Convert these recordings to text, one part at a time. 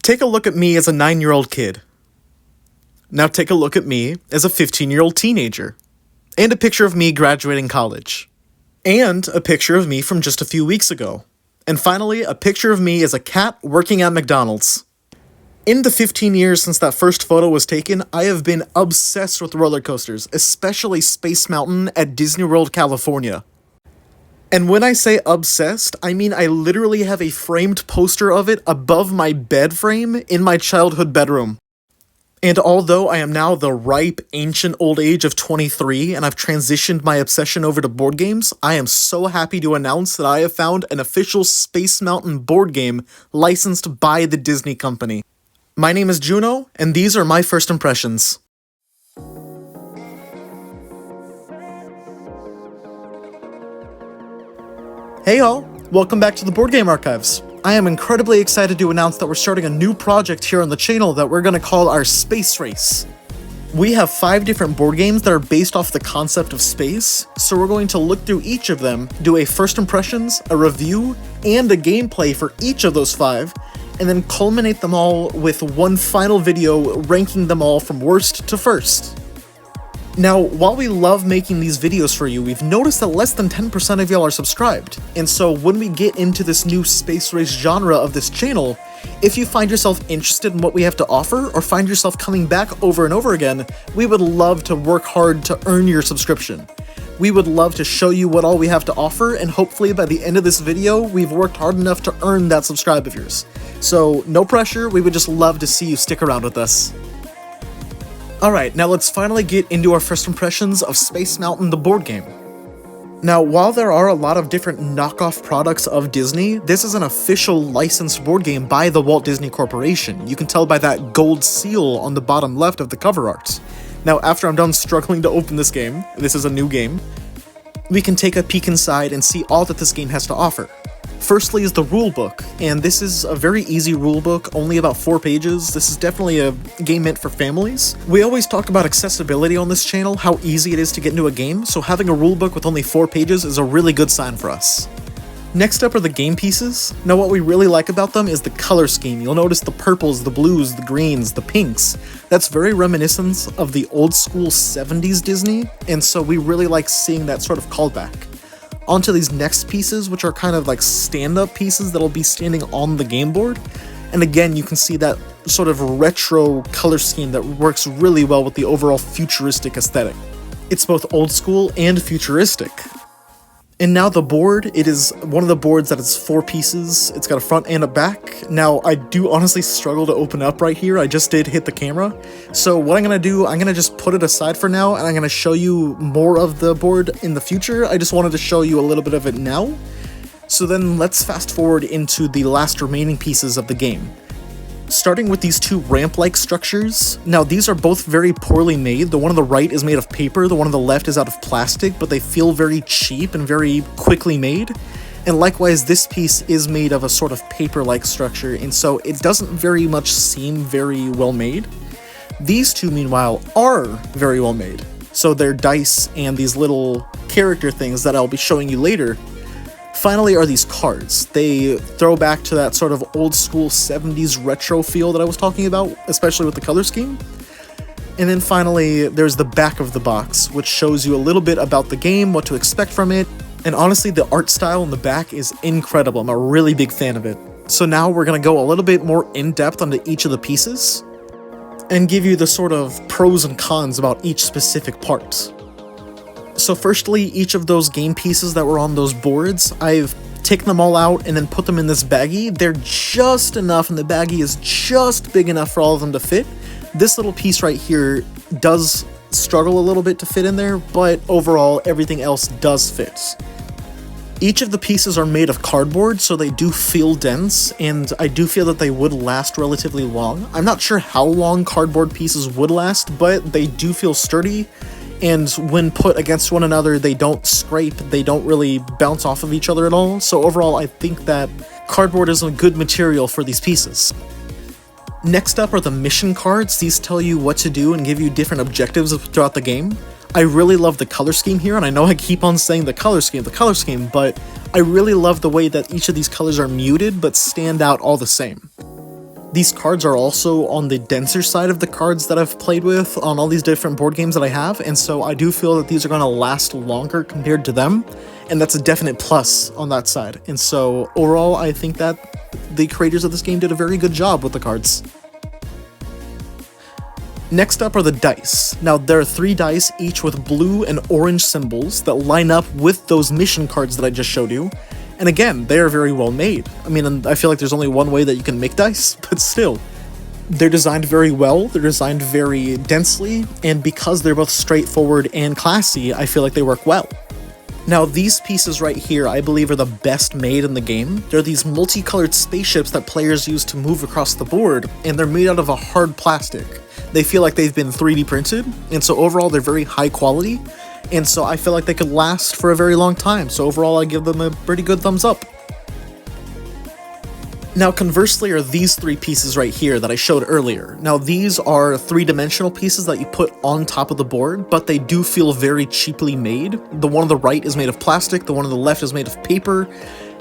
Take a look at me as a 9-year-old kid. Now take a look at me as a 15-year-old teenager. And a picture of me graduating college. And a picture of me from just a few weeks ago. And finally, a picture of me as a cat working at McDonald's. In the 15 years since that first photo was taken, I have been obsessed with roller coasters, especially Space Mountain at Disney World, California. And when I say obsessed, I mean I literally have a framed poster of it above my bed frame in my childhood bedroom. And although I am now the ripe, ancient old age of 23 and I've transitioned my obsession over to board games, I am so happy to announce that I have found an official Space Mountain board game licensed by the Disney company. My name is Juno, and these are my first impressions. Hey y'all, welcome back to the Board Game Archives. I am incredibly excited to announce that we're starting a new project here on the channel that we're going to call our Space Race. We have 5 different board games that are based off the concept of space, so we're going to look through each of them, do a first impressions, a review, and a gameplay for each of those 5, and then culminate them all with one final video ranking them all from worst to first. Now, while we love making these videos for you, we've noticed that less than 10% of y'all are subscribed, and so when we get into this new space race genre of this channel, if you find yourself interested in what we have to offer, or find yourself coming back over and over again, we would love to work hard to earn your subscription. We would love to show you what all we have to offer, and hopefully by the end of this video, we've worked hard enough to earn that subscribe of yours. So, no pressure, we would just love to see you stick around with us. Alright, now let's finally get into our first impressions of Space Mountain the board game. Now, while there are a lot of different knockoff products of Disney, this is an official licensed board game by the Walt Disney Corporation. You can tell by that gold seal on the bottom left of the cover art. Now, after I'm done struggling to open this game, this is a new game, we can take a peek inside and see all that this game has to offer. Firstly is the rulebook, and this is a very easy rulebook, only about 4 pages. This is definitely a game meant for families. We always talk about accessibility on this channel, how easy it is to get into a game, so having a rulebook with only 4 pages is a really good sign for us. Next up are the game pieces. Now what we really like about them is the color scheme. You'll notice the purples, the blues, the greens, the pinks. That's very reminiscent of the old school 70s Disney, and so we really like seeing that sort of callback. Onto these next pieces, which are kind of like stand-up pieces that'll be standing on the game board. And again, you can see that sort of retro color scheme that works really well with the overall futuristic aesthetic. It's both old school and futuristic. And now the board, it is one of the boards that is 4 pieces. It's got a front and a back. Now, I do honestly struggle to open up right here. I just did hit the camera. So what I'm going to do, I'm going to just put it aside for now, and I'm going to show you more of the board in the future. I just wanted to show you a little bit of it now. So then let's fast forward into the last remaining pieces of the game. Starting with these 2 ramp-like structures. Now these are both very poorly made. The one on the right is made of paper, the one on the left is out of plastic, but they feel very cheap and very quickly made. And likewise, this piece is made of a sort of paper-like structure, and so it doesn't very much seem very well made. These 2, meanwhile, are very well made. So they're dice and these little character things that I'll be showing you later. Finally are these cards. They throw back to that sort of old school 70s retro feel that I was talking about, especially with the color scheme. And then finally, there's the back of the box, which shows you a little bit about the game, what to expect from it, and honestly, the art style in the back is incredible. I'm a really big fan of it. So now we're going to go a little bit more in-depth onto each of the pieces, and give you the sort of pros and cons about each specific part. So firstly, each of those game pieces that were on those boards, I've taken them all out and then put them in this baggie. They're just enough, and the baggie is just big enough for all of them to fit. This little piece right here does struggle a little bit to fit in there, but overall, everything else does fit. Each of the pieces are made of cardboard, so they do feel dense, and I do feel that they would last relatively long. I'm not sure how long cardboard pieces would last, but they do feel sturdy. And when put against one another, they don't scrape, they don't really bounce off of each other at all, so overall I think that cardboard is a good material for these pieces. Next up are the mission cards. These tell you what to do and give you different objectives throughout the game. I really love the color scheme here, and I know I keep on saying the color scheme, but I really love the way that each of these colors are muted but stand out all the same. These cards are also on the denser side of the cards that I've played with on all these different board games that I have, and so I do feel that these are going to last longer compared to them, and that's a definite plus on that side. And so overall, I think that the creators of this game did a very good job with the cards. Next up are the dice. Now, there are 3 dice, each with blue and orange symbols that line up with those mission cards that I just showed you. And again, they are very well made. I mean, I feel like there's only one way that you can make dice, but still. They're designed very well, they're designed very densely, and because they're both straightforward and classy, I feel like they work well. Now, these pieces right here, I believe, are the best made in the game. They're these multicolored spaceships that players use to move across the board, and they're made out of a hard plastic. They feel like they've been 3D printed, and so overall they're very high quality, and so I feel like they could last for a very long time, so overall I give them a pretty good thumbs up. Now, conversely are these 3 pieces right here that I showed earlier. Now, these are 3-dimensional pieces that you put on top of the board, but they do feel very cheaply made. The one on the right is made of plastic, the one on the left is made of paper,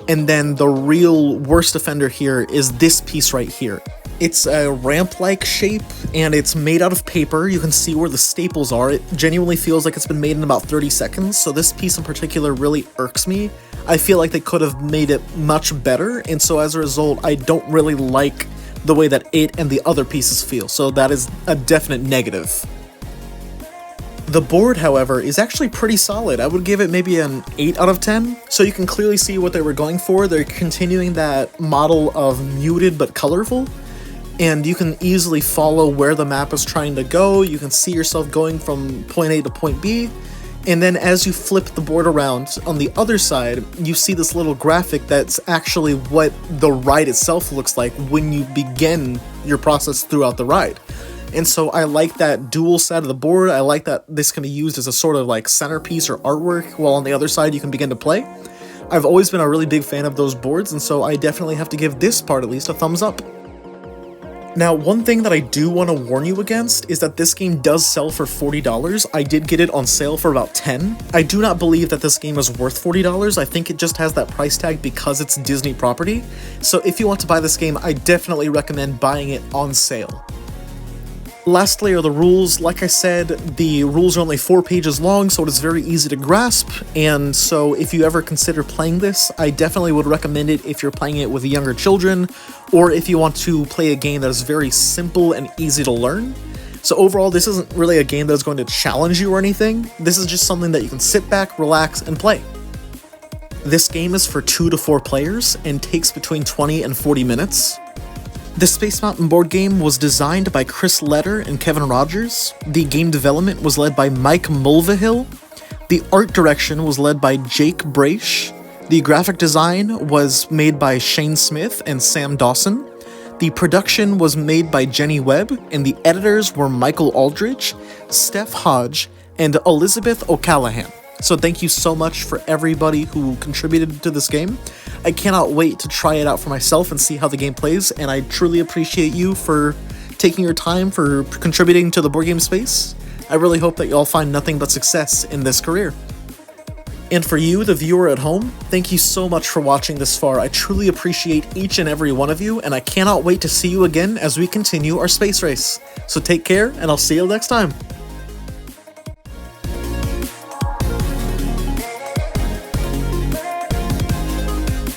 and then the real worst offender here is this piece right here. It's a ramp-like shape, and it's made out of paper. You can see where the staples are. It genuinely feels like it's been made in about 30 seconds, so this piece in particular really irks me. I feel like they could have made it much better, and so as a result, I don't really like the way that it and the other pieces feel, so that is a definite negative. The board, however, is actually pretty solid. I would give it maybe an 8 out of 10, so you can clearly see what they were going for. They're continuing that model of muted but colorful, and you can easily follow where the map is trying to go. You can see yourself going from point A to point B, and then as you flip the board around on the other side, you see this little graphic that's actually what the ride itself looks like when you begin your process throughout the ride. And so I like that dual side of the board. I like that this can be used as a sort of like centerpiece or artwork, while on the other side you can begin to play. I've always been a really big fan of those boards, and so I definitely have to give this part at least a thumbs up. Now, one thing that I do want to warn you against is that this game does sell for $40. I did get it on sale for about $10. I do not believe that this game is worth $40. I think it just has that price tag because it's Disney property. So if you want to buy this game, I definitely recommend buying it on sale. Lastly are the rules. Like I said, the rules are only 4 pages long, so it is very easy to grasp, and so if you ever consider playing this, I definitely would recommend it if you're playing it with younger children, or if you want to play a game that is very simple and easy to learn. So overall, this isn't really a game that is going to challenge you or anything. This is just something that you can sit back, relax, and play. This game is for 2 to 4 players and takes between 20 and 40 minutes. The Space Mountain board game was designed by Chris Letter and Kevin Rogers. The game development was led by Mike Mulvihill. The art direction was led by Jake Braish. The graphic design was made by Shane Smith and Sam Dawson. The production was made by Jenny Webb, and the editors were Michael Aldridge, Steph Hodge, and Elizabeth O'Callahan. So thank you so much for everybody who contributed to this game. I cannot wait to try it out for myself and see how the game plays, and I truly appreciate you for taking your time, for contributing to the board game space. I really hope that you all find nothing but success in this career. And for you, the viewer at home, thank you so much for watching this far. I truly appreciate each and every one of you, and I cannot wait to see you again as we continue our space race. So take care, and I'll see you next time.